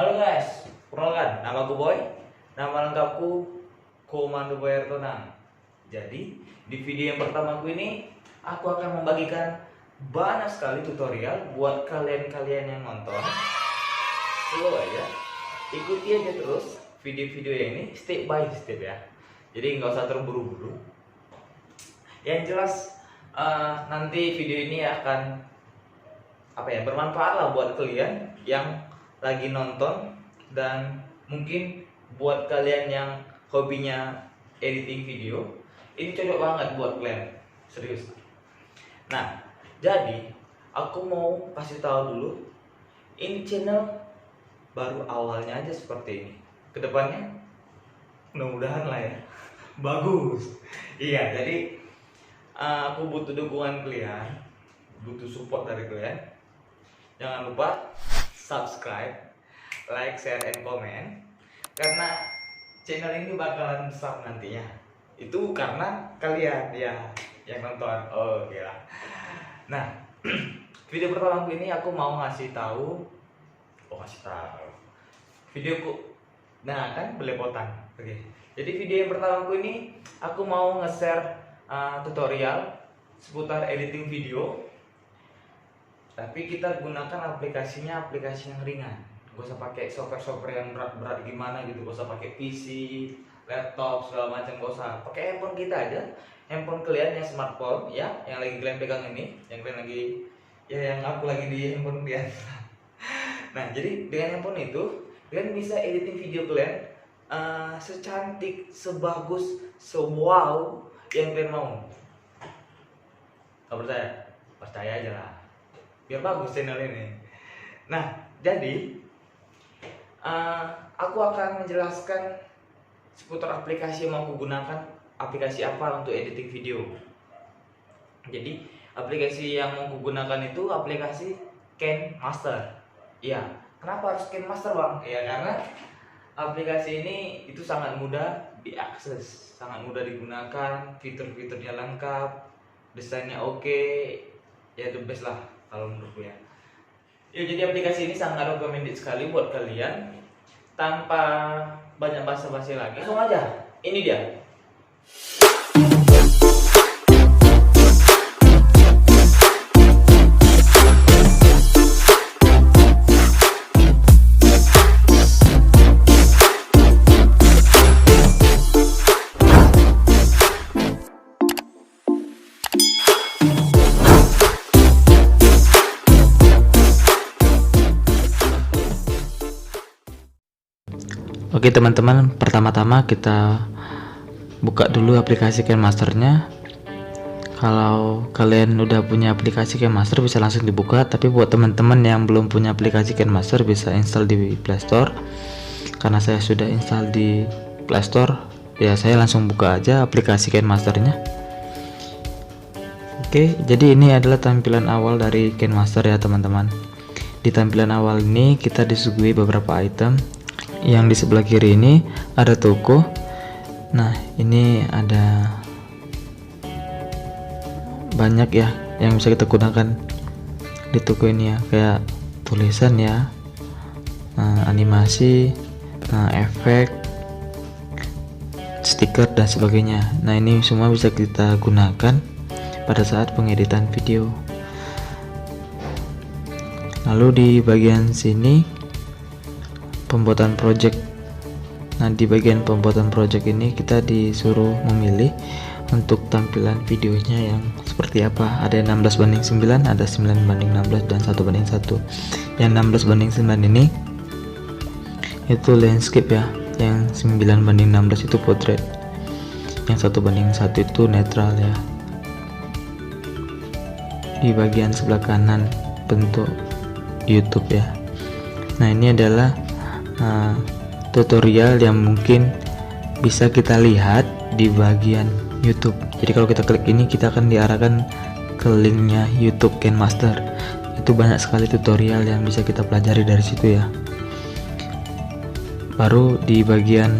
Halo guys, perkenalkan, nama aku Boy. Nama lengkapku Komando Boy Ertonang. Jadi, di video yang pertama aku ini, aku akan membagikan banyak sekali tutorial buat kalian-kalian yang nonton. Slow aja, ikuti aja terus video-video ini step by step ya. Jadi nggak usah terburu-buru. Yang jelas nanti video ini akan bermanfaat lah buat kalian yang lagi nonton, dan mungkin buat kalian yang hobinya editing video, ini cocok banget buat kalian, serius. Nah, jadi aku mau kasih tahu dulu, ini channel baru awalnya aja seperti ini. Kedepannya mudah-mudahan lah ya bagus. Iya, jadi aku butuh dukungan kalian, butuh support dari kalian. Jangan lupa subscribe, like, share, and comment, karena channel ini bakalan besar nantinya. Itu karena kalian ya yang nonton. Oh gila. Nah, video pertama ini aku mau ngasih tahu. Videoku. Nah, kan belepotan. Oke. Jadi video yang pertama ini aku mau nge-share tutorial seputar editing video. Tapi kita gunakan aplikasinya aplikasi yang ringan. Gak usah pakai software yang berat-berat gimana gitu. Gak usah pakai PC, laptop, segala macam. Gak usah. Pakai handphone kita aja. Handphone kalian yang smartphone ya, yang lagi kalian pegang ini, yang kalian lagi yang aku lagi di handphone kalian. Nah, jadi dengan handphone itu kalian bisa editing video kalian secantik, sebagus, sewow yang kalian mau. Gak percaya? Percaya aja lah, biar bagus channel ini. Nah, jadi aku akan menjelaskan seputar aplikasi yang mau aku gunakan. Aplikasi apa untuk editing video. Jadi aplikasi yang mau aku gunakan itu aplikasi KineMaster. Iya, kenapa harus KineMaster bang? Ya karena aplikasi ini itu sangat mudah diakses, sangat mudah digunakan, fitur-fiturnya lengkap, desainnya oke, ya the best lah kalau menurutku ya. Ya, jadi aplikasi ini sangat recommended sekali buat kalian. Tanpa banyak basa-basi lagi, langsung aja. Ini dia. Oke teman-teman, pertama-tama kita buka dulu aplikasi KineMasternya. Kalau kalian udah punya aplikasi KineMaster bisa langsung dibuka, tapi buat teman-teman yang belum punya aplikasi KineMaster bisa install di Play Store. Karena saya sudah install di Play Store, ya saya langsung buka aja aplikasi KineMasternya. Oke, jadi ini adalah tampilan awal dari KineMaster ya teman-teman. Di tampilan awal ini kita disuguhi beberapa item. Yang di sebelah kiri ini ada toko. Nah, ini ada banyak ya yang bisa kita gunakan di toko ini ya, kayak tulisan ya, animasi, efek, stiker dan sebagainya. Nah, ini semua bisa kita gunakan pada saat pengeditan video. Lalu di bagian sini pembuatan project. Nah, di bagian pembuatan project ini kita disuruh memilih untuk tampilan videonya yang seperti apa. Ada 16:9, ada 9:16 dan 1:1. Yang 16:9 ini itu landscape ya, yang 9:16 itu portrait, yang 1:1 itu netral ya. Di bagian sebelah kanan bentuk YouTube ya. Nah, ini adalah tutorial yang mungkin bisa kita lihat di bagian YouTube. Jadi kalau kita klik ini, kita akan diarahkan ke linknya YouTube KineMaster. Itu banyak sekali tutorial yang bisa kita pelajari dari situ ya. Baru di bagian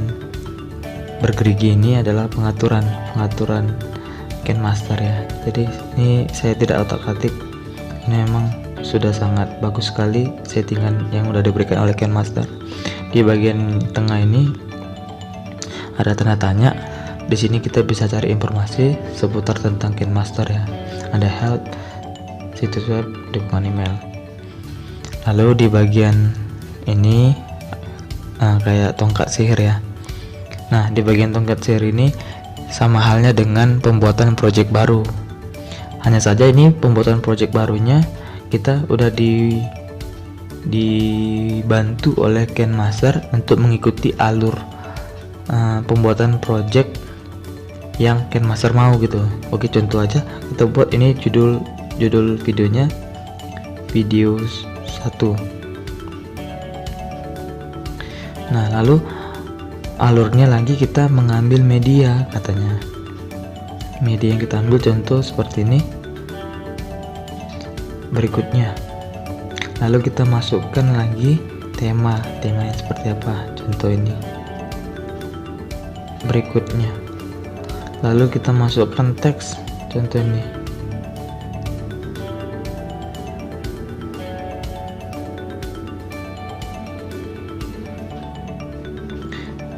bergerigi ini adalah pengaturan KineMaster ya. Jadi ini saya tidak otak-atik, ini memang sudah sangat bagus sekali settingan yang udah diberikan oleh KineMaster. Di bagian tengah ini ada tanda tanya. Di sini kita bisa cari informasi seputar tentang KineMaster ya. Ada help, situs web, dukungan email. Lalu di bagian ini kayak tongkat sihir ya. Nah, di bagian tongkat sihir ini sama halnya dengan pembuatan project baru. Hanya saja ini pembuatan project barunya kita udah dibantu oleh KineMaster untuk mengikuti alur pembuatan project yang KineMaster mau gitu. Oke, contoh aja kita buat ini judul videonya video 1. Nah, lalu alurnya lagi kita mengambil media, katanya media yang kita ambil contoh seperti ini berikutnya. Lalu kita masukkan lagi temanya seperti apa, contoh ini berikutnya. Lalu kita masukkan teks, contoh ini.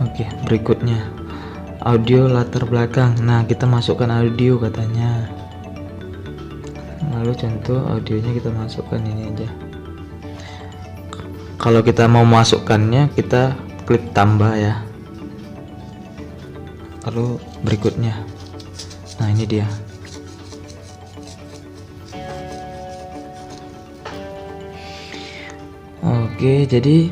Oke, berikutnya audio latar belakang. Nah, kita masukkan audio katanya. Lalu contoh audionya kita masukkan ini aja. Kalau kita mau masukkannya kita klik tambah ya. Lalu berikutnya, nah ini dia. Oke, jadi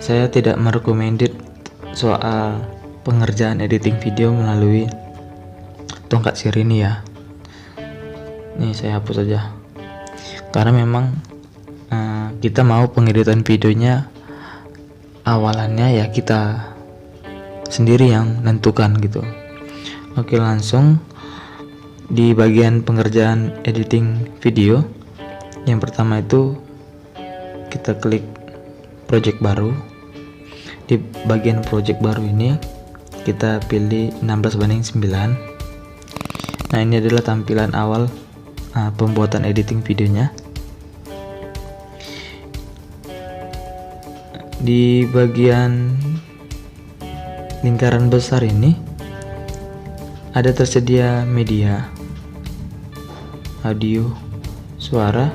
saya tidak merekomended soal pengerjaan editing video melalui tongkat sihir ini ya. Ini saya hapus aja karena memang kita mau pengeditan videonya awalannya ya kita sendiri yang nentukan gitu. Oke, langsung di bagian pengerjaan editing video. Yang pertama itu kita klik project baru. Di bagian project baru ini kita pilih 16:9. Nah, ini adalah tampilan awal pembuatan editing videonya. Di bagian lingkaran besar ini ada tersedia media, audio, suara,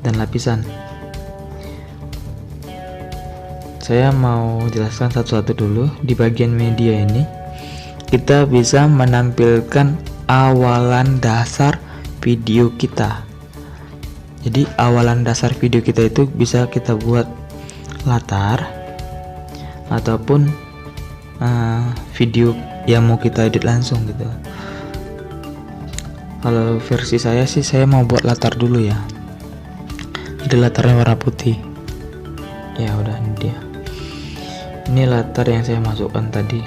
dan lapisan. Saya mau jelaskan satu-satu dulu. Di bagian media ini kita bisa menampilkan awalan dasar video kita. Jadi awalan dasar video kita itu bisa kita buat latar ataupun video yang mau kita edit langsung gitu. Kalau versi saya sih saya mau buat latar dulu ya. Jadi latarnya warna putih. Ya udah, ini dia. Ini latar yang saya masukkan tadi.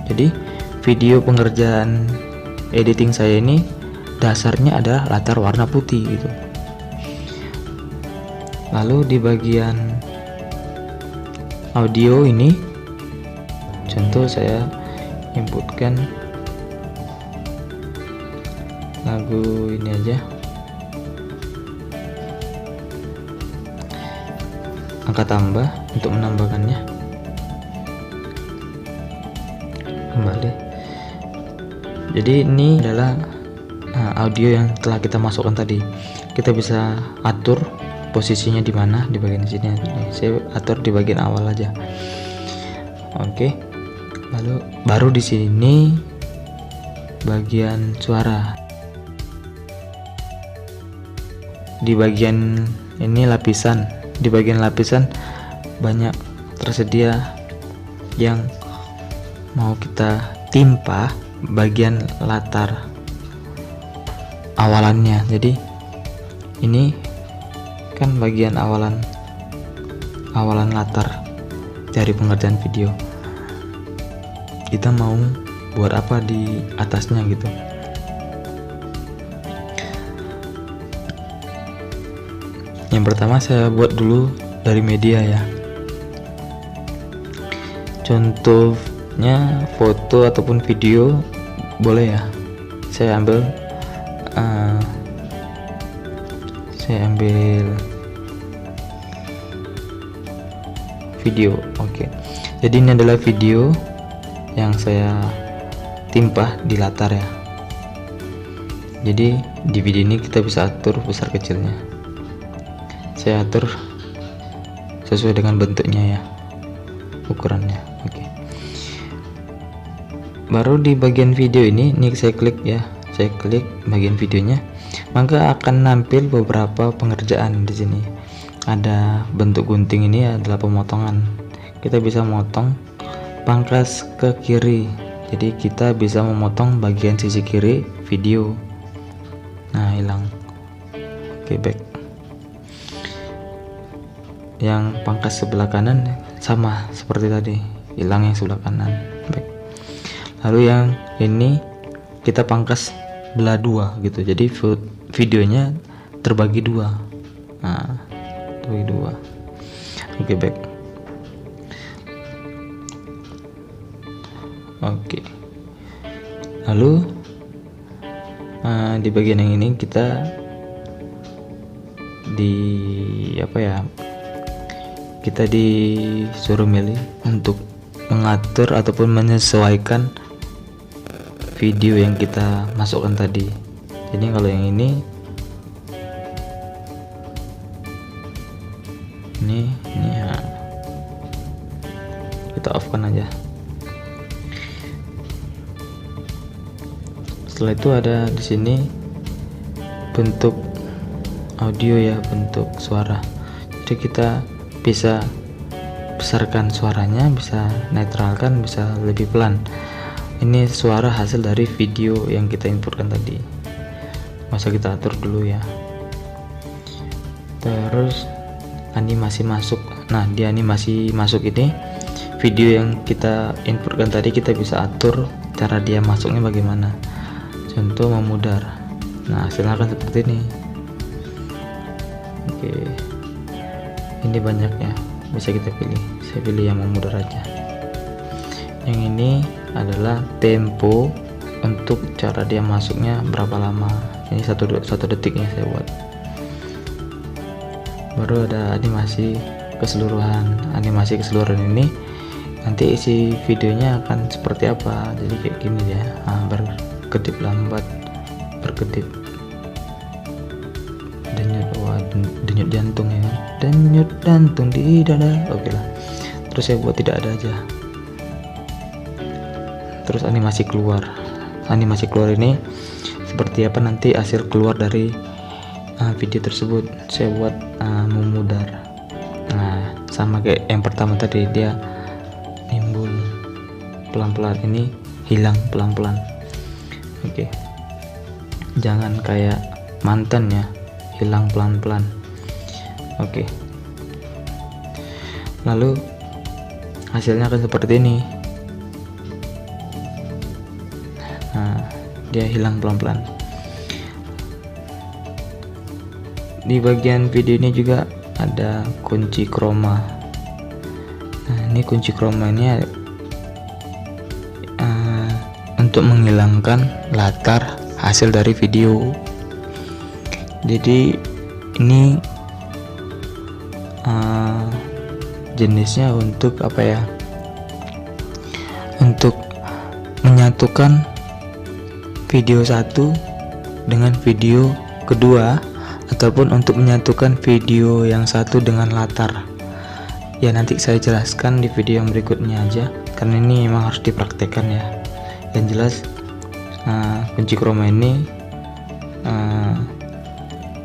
Jadi video pengerjaan editing saya ini dasarnya adalah latar warna putih gitu. Lalu di bagian audio ini contoh saya inputkan lagu ini aja, angka tambah untuk menambahkannya, kembali. Jadi ini adalah audio yang telah kita masukkan tadi. Kita bisa atur posisinya di mana di bagian sini. Saya atur di bagian awal aja. Oke. Lalu baru di sini bagian suara. Di bagian ini lapisan. Di bagian lapisan banyak tersedia yang mau kita timpa bagian latar awalannya. Jadi ini kan bagian awalan latar dari pengerjaan video. Kita mau buat apa di atasnya gitu. Yang pertama saya buat dulu dari media ya. Contohnya foto ataupun video boleh ya. Saya ambil video. Oke. Jadi ini adalah video yang saya timpah di latar ya. Jadi di video ini kita bisa atur besar kecilnya. Saya atur sesuai dengan bentuknya ya, ukurannya. Oke. Baru di bagian video ini saya klik ya, saya klik bagian videonya, maka akan nampil beberapa pengerjaan di sini. Ada bentuk gunting, ini adalah pemotongan. Kita bisa motong pangkas ke kiri, jadi kita bisa memotong bagian sisi kiri video. Nah, hilang. Oke, back. Yang pangkas sebelah kanan sama seperti tadi, hilang yang sebelah kanan. Back. Lalu yang ini kita pangkas belah dua gitu, jadi videonya terbagi dua. Nah, terbagi dua. Oke, back. Oke. Lalu di bagian yang ini kita kita disuruh milih untuk mengatur ataupun menyesuaikan video yang kita masukkan tadi. Jadi kalau yang ini ya, kita off kan aja. Setelah itu ada di sini bentuk audio ya, bentuk suara. Jadi kita bisa besarkan suaranya, bisa netralkan, bisa lebih pelan. Ini suara hasil dari video yang kita inputkan tadi. Masa kita atur dulu ya. Terus animasi masuk. Nah, di animasi masuk ini video yang kita inputkan tadi kita bisa atur cara dia masuknya bagaimana. Contoh memudar. Nah, hasilnya akan seperti ini. Oke, ini banyak ya, bisa kita pilih. Saya pilih yang memudar aja. Yang ini adalah tempo untuk cara dia masuknya berapa lama. Ini satu detiknya saya buat. Baru ada animasi keseluruhan. Animasi keseluruhan ini nanti isi videonya akan seperti apa. Jadi kayak gini ya. Berkedip lambat, berkedip, denyut jantung ya, denyut jantung di dada. Oke lah. Terus saya buat tidak ada aja. Terus animasi keluar ini seperti apa nanti hasil keluar dari video tersebut. Saya buat memudar. Nah, sama kayak yang pertama tadi, dia nimbul pelan-pelan, ini hilang pelan-pelan. Oke. Jangan kayak mantan ya, hilang pelan-pelan. Oke. Lalu hasilnya akan seperti ini. Nah, dia hilang pelan-pelan. Di bagian video ini juga ada kunci chroma. Nah, ini kunci chroma ini untuk menghilangkan latar hasil dari video. Jadi ini jenisnya untuk apa ya, untuk menyatukan video satu dengan video kedua, ataupun untuk menyatukan video yang satu dengan latar. Ya, nanti saya jelaskan di video yang berikutnya aja, karena ini memang harus dipraktekkan ya. Yang jelas kunci chroma ini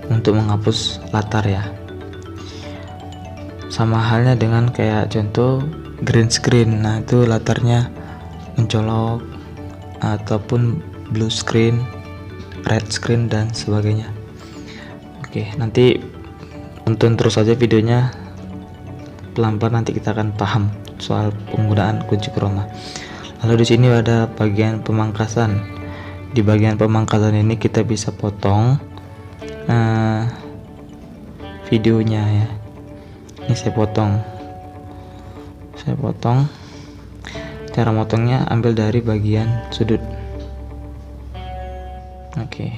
untuk menghapus latar ya. Sama halnya dengan kayak contoh green screen. Nah, itu latarnya mencolok ataupun blue screen, red screen dan sebagainya. Oke, nanti tonton terus aja videonya, pelan-pelan nanti kita akan paham soal penggunaan kunci chroma. Lalu di sini ada bagian pemangkasan. Di bagian pemangkasan ini kita bisa potong videonya ya. Ini saya potong. Cara motongnya ambil dari bagian sudut. Oke,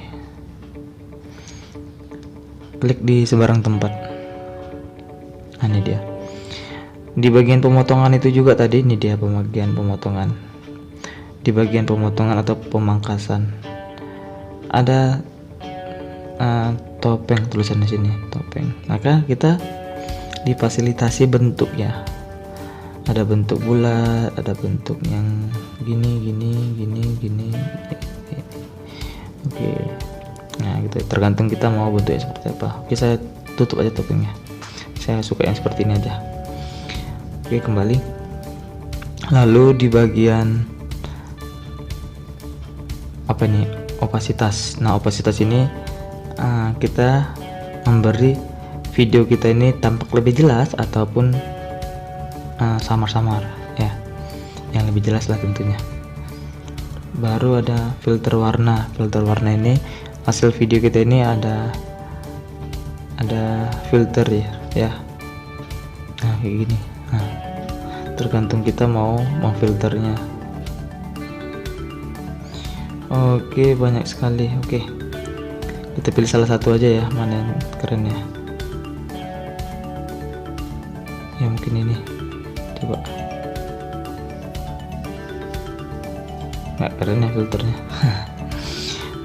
klik di sebarang tempat. Nah, ini dia. Di bagian pemotongan itu juga tadi, ini dia bagian pemotongan. Di bagian pemotongan atau pemangkasan ada topeng, tulisan di sini topeng. Maka kita difasilitasi bentuknya. Ada bentuk bulat, ada bentuk yang gini. Oke. Nah, gitu. Tergantung kita mau bentuknya seperti apa. Oke, saya tutup aja topengnya. Saya suka yang seperti ini aja. Oke, kembali. Lalu di bagian apa nih? Opasitas. Nah, opasitas ini kita memberi video kita ini tampak lebih jelas ataupun samar-samar ya. Yang lebih jelas lah tentunya. Baru ada filter warna. Filter warna ini hasil video kita ini ada filter ya. Nah, kayak gini. Nah, tergantung kita mau filternya. Oke, banyak sekali. Oke, kita pilih salah satu aja ya, mana yang keren ya. Ya mungkin ini, coba. Nggak keren ya filternya.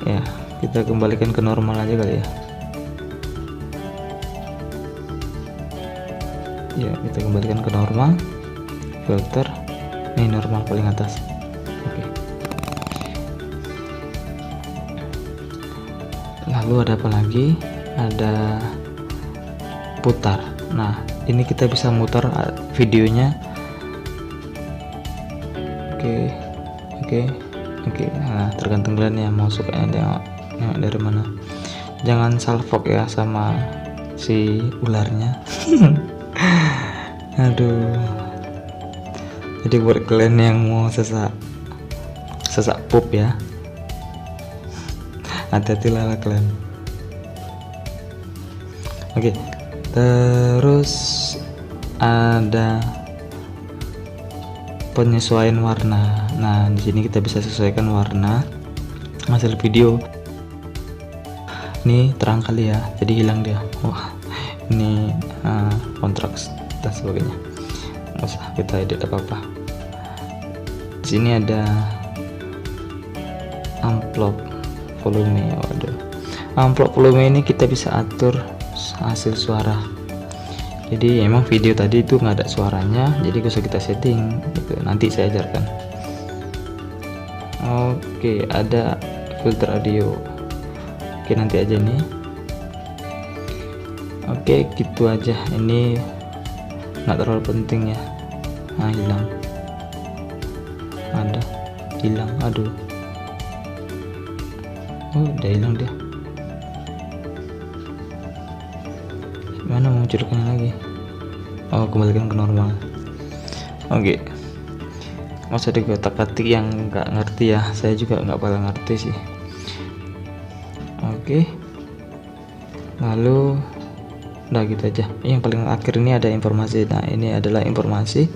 Ya, kita kembalikan ke normal aja kali ya. Ya, kita kembalikan ke normal. Filter ini normal paling atas. Oke. Lalu ada apa lagi? Ada putar. Nah, ini kita bisa mutar videonya. Oke. Nah, tergantung kalian ya mau sukanya nengok dari mana. Jangan salfok ya sama si ularnya. Aduh. Jadi buat kalian yang mau sesak pup ya, hati-hatilah kalian. Oke, terus ada penyesuaian warna. Nah, di sini kita bisa sesuaikan warna hasil video. Ini terang kali ya, jadi hilang dia. Wah, ini kontras dan sebagainya. Nggak usah kita edit apa-apa. Di sini ada amplop volume. Waduh, amplop volume ini kita bisa atur hasil suara. Jadi emang video tadi itu nggak ada suaranya, jadi bisa kita setting gitu. Nanti saya ajarkan. Oke, ada filter audio. Oke, nanti aja nih. Oke, gitu aja. Ini nggak terlalu penting ya. Nah, hilang. Ada hilang. Aduh. Oh, udah hilang dia. Mana munculkannya lagi? Oh, kembalikan ke normal. Oke. Masa di kotak-katik yang nggak ngerti ya, saya juga nggak bakal ngerti sih. Oke, lalu udah gitu aja. Yang paling akhir ini ada informasi. Nah, ini adalah informasi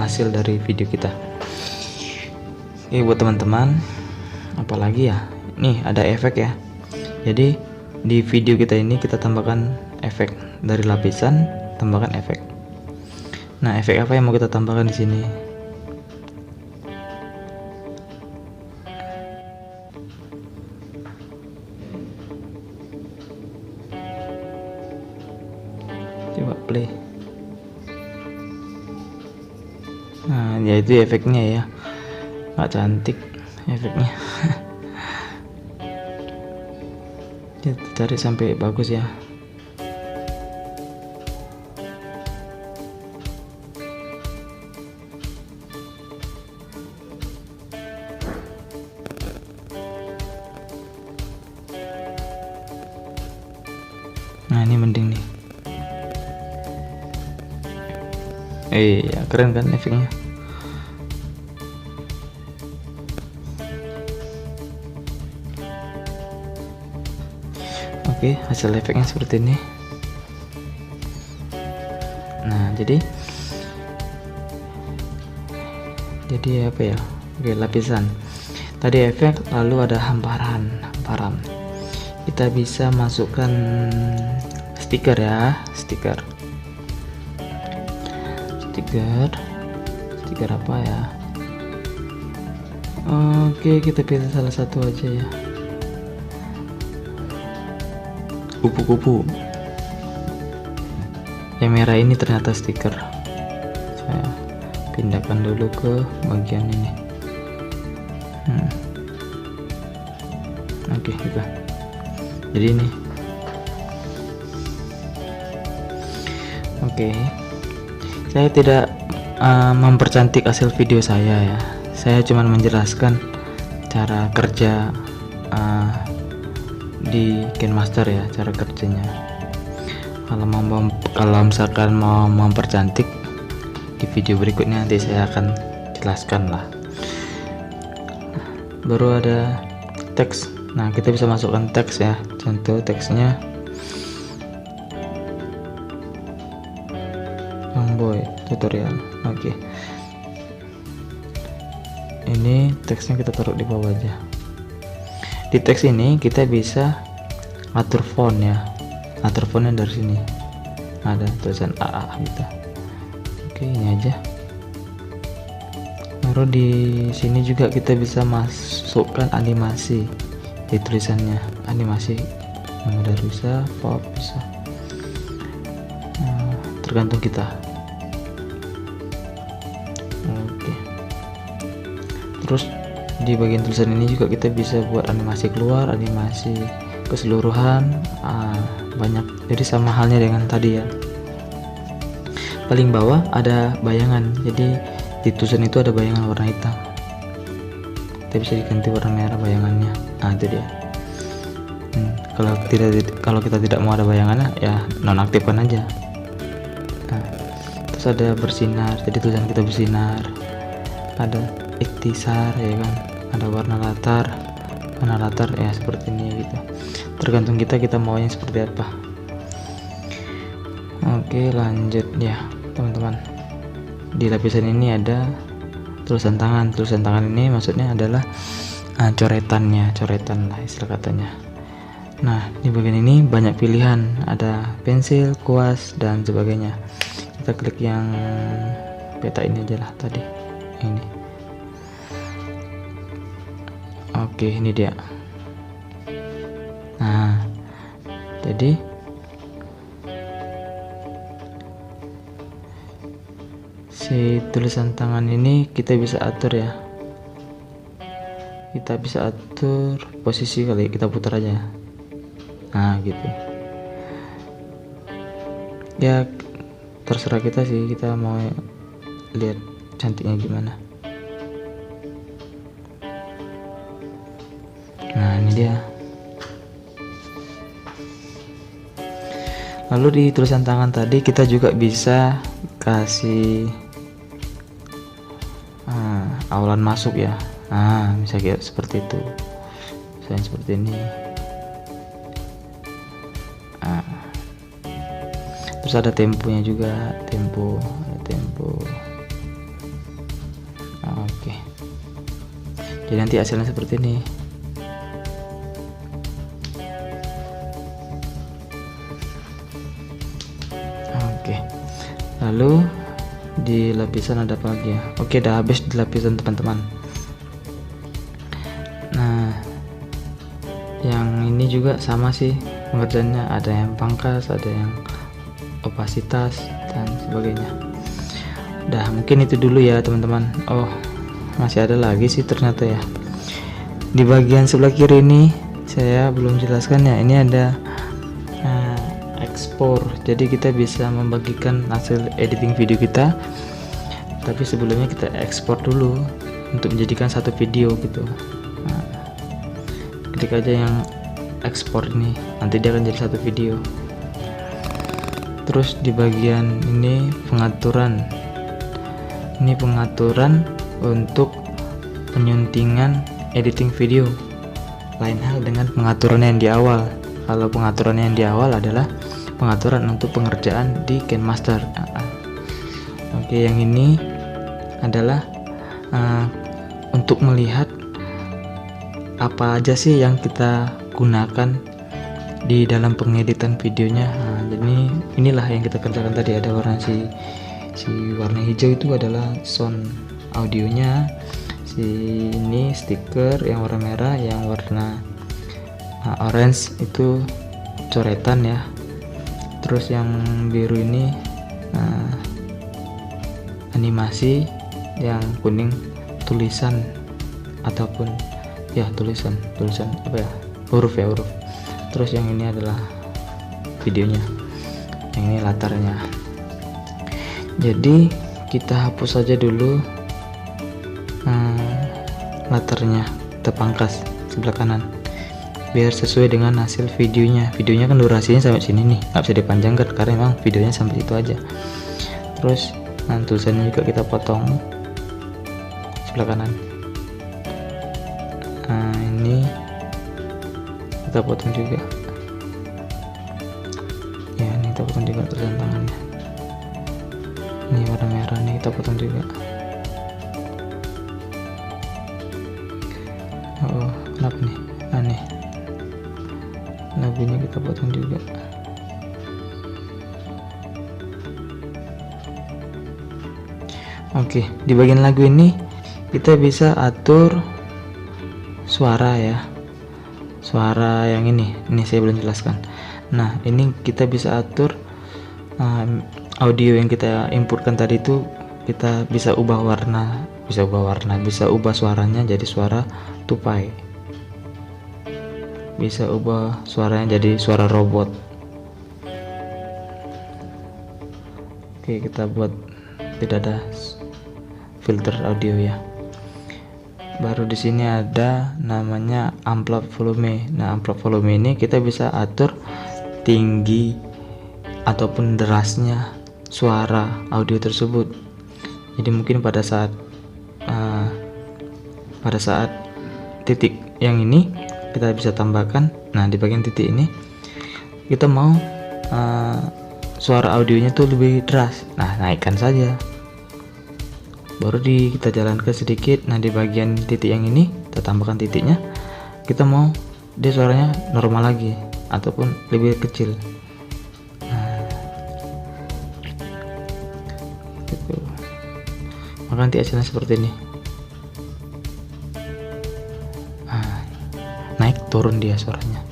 hasil dari video kita. Oke, buat teman-teman, apalagi ya, nih ada efek ya. Jadi di video kita ini kita tambahkan efek dari lapisan, tambahkan efek. Nah, efek apa yang mau kita tambahkan di sini? Coba play. Nah, yaitu efeknya ya, nggak cantik efeknya. Kita cari sampai bagus ya. Nah, ini mending nih. Ya, keren kan efeknya. Oke, hasil efeknya seperti ini. Nah, jadi apa ya? Oke, lapisan. tadi efek, lalu ada hamparan. Kita bisa masukkan stiker ya, stiker apa ya. Oke, kita pilih salah satu aja ya. Kupu-kupu. Yang merah ini ternyata stiker. Saya pindahkan dulu ke bagian ini. Oke, gitu. Jadi ini. Oke. Saya tidak mempercantik hasil video saya ya. Saya cuma menjelaskan cara kerja di KineMaster ya, cara kerjanya. Kalau misalkan mau mempercantik, di video berikutnya nanti saya akan jelaskan lah. Baru ada teks. Nah, kita bisa masukkan teks ya. Contoh teksnya Boy tutorial. Oke. Ini teksnya kita taruh di bawah aja. Di teks ini kita bisa atur font ya. Atur fontnya dari sini. Ada tulisan AA gitu. Oke, ini aja. Baru di sini juga kita bisa masukkan animasi di tulisannya. Animasi yang udah bisa, pop bisa. Tergantung kita. Oke. Terus di bagian tulisan ini juga kita bisa buat animasi keluar, animasi keseluruhan, banyak. Jadi sama halnya dengan tadi ya. Paling bawah ada bayangan, jadi di tulisan itu ada bayangan warna hitam. Kita bisa diganti warna merah bayangannya. Nah, itu dia. Kalau kita tidak mau ada bayangannya ya nonaktifkan aja. Nah, terus ada bersinar, jadi tulisan kita bersinar. Ada ikhtisar ya kan, ada warna latar ya seperti ini gitu. Tergantung kita maunya seperti apa. Oke, lanjut ya teman-teman. Di lapisan ini ada tulisan tangan. Tulisan tangan ini maksudnya adalah coretan lah istilah katanya. Nah, di bagian ini banyak pilihan, ada pensil, kuas dan sebagainya. Kita klik yang peta ini aja lah tadi. Ini. Oke, ini dia. Nah, jadi si tulisan tangan ini kita bisa atur ya. Kita bisa atur posisi kali, kita putar aja. Nah, gitu. Ya, terserah kita sih, kita mau lihat cantiknya gimana. Nah, ini dia. Lalu di tulisan tangan tadi kita juga bisa kasih awalan masuk ya. Nah, bisa kayak seperti itu. Misalnya seperti ini. Terus ada temponya juga, tempo. Oke. Jadi nanti hasilnya seperti ini. Oke. Lalu di lapisan ada apa lagi ya? Oke, udah habis di lapisan teman-teman. Nah, yang ini juga sama sih pengerjaannya, ada yang pangkas, ada yang opasitas dan sebagainya. Udah, mungkin itu dulu ya teman-teman. Oh, masih ada lagi sih ternyata ya. Di bagian sebelah kiri ini saya belum jelaskan ya. Ini ada ekspor, jadi kita bisa membagikan hasil editing video kita, tapi sebelumnya kita ekspor dulu untuk menjadikan satu video gitu. Nah, klik aja yang ekspor ini, nanti dia akan jadi satu video. Terus di bagian ini pengaturan, ini pengaturan untuk penyuntingan editing video. Lain hal dengan pengaturan yang di awal. Kalau pengaturan yang di awal adalah pengaturan untuk pengerjaan di KineMaster. Oke, yang ini adalah untuk melihat apa aja sih yang kita gunakan di dalam pengeditan videonya. Nah, jadi inilah yang kita kerjakan tadi. Ada warna si warna hijau itu adalah sound audionya, si ini stiker yang warna merah, yang warna orange itu coretan ya, terus yang biru ini animasi, yang kuning tulisan ataupun ya tulisan apa ya, huruf, terus yang ini adalah videonya, yang ini latarnya. Jadi kita hapus saja dulu latarnya, kita pangkas sebelah kanan biar sesuai dengan hasil videonya. Videonya kan durasinya sampai sini nih, nggak bisa dipanjangkan karena memang videonya sampai itu aja. Terus tulisannya juga kita potong sebelah kanan. Nah, ini kita potong juga ya, ini kita potong juga tulisan tangannya. Ini warna merah nih kita potong juga. Oh, kenapa nih aneh, lagunya kita potong juga. Oke, di bagian lagu ini kita bisa atur suara ya, suara yang ini saya belum jelaskan. Nah, ini kita bisa atur audio yang kita inputkan tadi itu, kita bisa ubah warna, bisa ubah suaranya jadi suara tupai, bisa ubah suaranya jadi suara robot. Oke, kita buat tidak ada filter audio ya. Baru di sini ada namanya amplop volume. Nah, amplop volume ini kita bisa atur tinggi ataupun derasnya suara audio tersebut. Jadi mungkin pada saat titik yang ini kita bisa tambahkan. Nah, di bagian titik ini kita mau suara audionya tuh lebih deras. Nah, naikkan saja. Baru kita jalankan sedikit. Nah, di bagian titik yang ini kita tambahkan titiknya. Kita mau dia suaranya normal lagi ataupun lebih kecil. Maka nanti hasilnya seperti ini. Naik turun dia suaranya.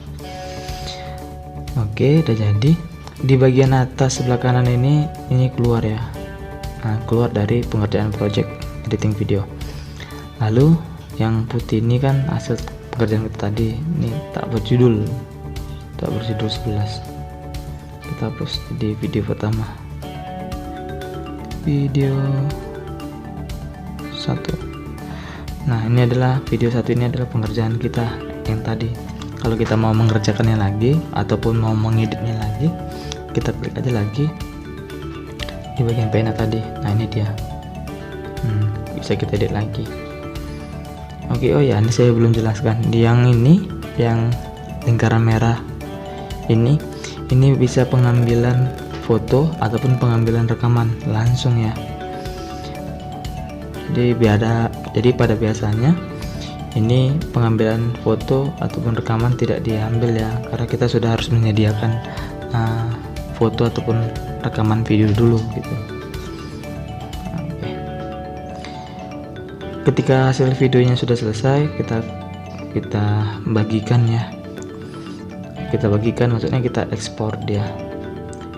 Oke, udah jadi. Di bagian atas sebelah kanan ini keluar ya. Nah, keluar dari pengerjaan project editing video. Lalu yang putih ini kan hasil pekerjaan kita tadi. Ini tak berjudul 11. Kita hapus di video pertama, video 1. Nah, ini adalah video 1, ini adalah pengerjaan kita yang tadi. Kalau kita mau mengerjakannya lagi ataupun mau mengeditnya lagi, kita klik aja lagi di bagian pena tadi. Nah, ini dia. Bisa kita edit lagi. Oke, oh ya, ini saya belum jelaskan. Yang ini, yang lingkaran merah ini bisa pengambilan foto ataupun pengambilan rekaman langsung ya. Jadi pada biasanya ini pengambilan foto ataupun rekaman tidak diambil ya, karena kita sudah harus menyediakan foto ataupun rekaman video dulu gitu. Oke. Ketika hasil videonya sudah selesai, kita bagikan ya. Kita bagikan, maksudnya kita ekspor dia.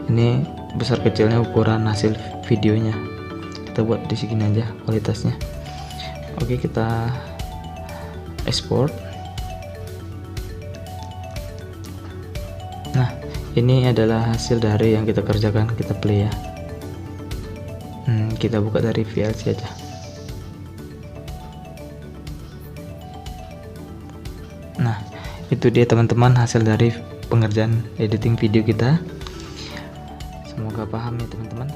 Ini besar kecilnya ukuran hasil videonya. Kita buat di sini aja kualitasnya. Oke, kita ekspor. Nah, ini adalah hasil dari yang kita kerjakan. Kita play ya. Kita buka dari VLC aja. Nah, itu dia teman-teman hasil dari pengerjaan editing video kita. Semoga paham ya teman-teman.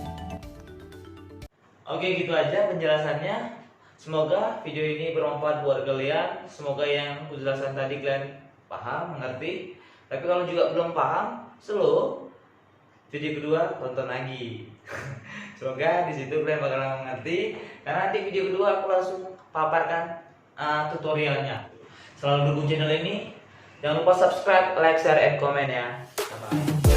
Oke, gitu aja penjelasannya. Semoga video ini bermanfaat buat kalian. Semoga yang penjelasan tadi kalian paham, mengerti. Tapi kalau juga belum paham, slow, video kedua tonton lagi. Semoga di situ kalian bakalan mengerti. Karena nanti video kedua aku langsung paparkan tutorialnya. selalu dukung channel ini. Jangan lupa subscribe, like, share, and comment ya. Bye-bye.